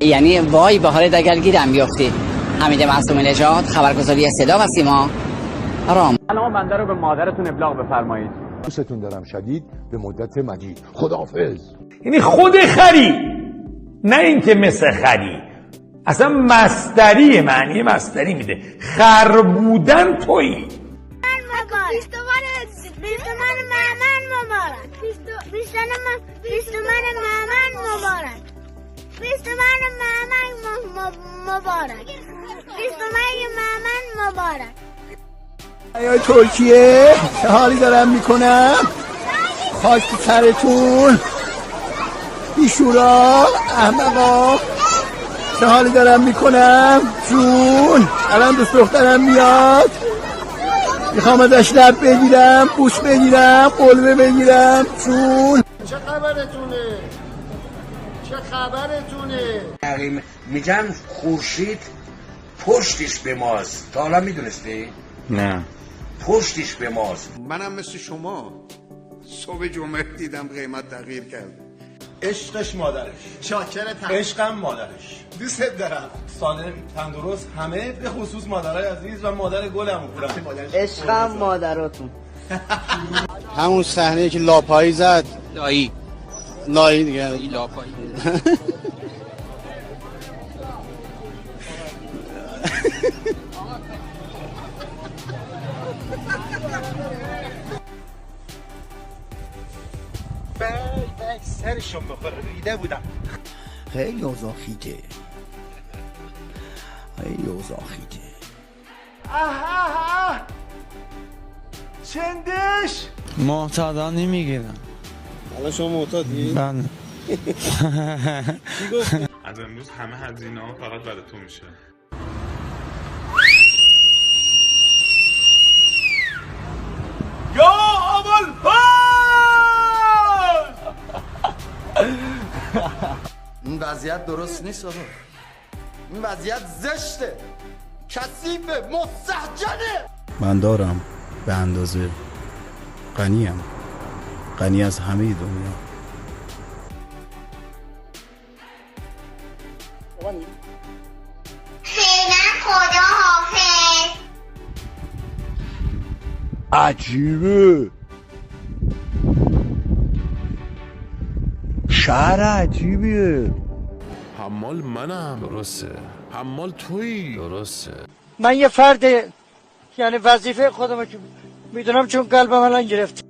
یعنی وای به حال اگر گیرم بیفتی. حمید معصومی نژاد، خبرگزاری صدا و سیما، رام. سلام بنده رو به مادرتون ابلاغ بفرمایید. دوستتون دارم شدید، به مدت مدید. خداحافظ. یعنی خود خری، نه اینکه مثل خری، اصلا مصدری، معنی مصدری میده. خر بودن تویی. یا ترکیه چه حالی دارم میکنم؟ خاک تو سرتون بیشورا احمقا، چه حالی دارم میکنم؟ جون الان دوست دخترم میاد، میخوام ازش لب بگیرم، بوس بگیرم، قلبه بگیرم. جون چه خبرتونه؟ چه خبرتونه؟ میگن خورشید پشتش به ماست. تا حالا میدونستی؟ نه. پشتش به ماست. منم مثل شما صبح جمعه دیدم قیمت تغییر کرد. عشقش مادرش، شاکرتم. عشقم مادرش. دوست دارم. سالم، تندرست، همه به خصوص مادرای عزیز و مادر گلم. عشقم مادراتون. همون صحنه که لاپایی زد، لایی دیگه لاپایی. سرشون بخوره ریده بودم. خیلی اوضاع خیته، خیلی اوضاع خیته. چندش معتادا نمیگیرم. حالا شما معتادی؟ بله. از امروز همه هزینه ها فقط برای تو میشه. یا ابوالفضل، این وضعیت درست نیست آقا. این وضعیت زشته، کثیفه، مستهجنه. من دارم به اندازه غنیم، غنی از همه دنیا. فعلا خدا حافظ. عجیبه، شهر عجیبیه. حمال منم. درسته. حمال تویی. درسته. من یه فرد، یعنی وظیفه خودم که میدونم، چون قلبم الان گرفت.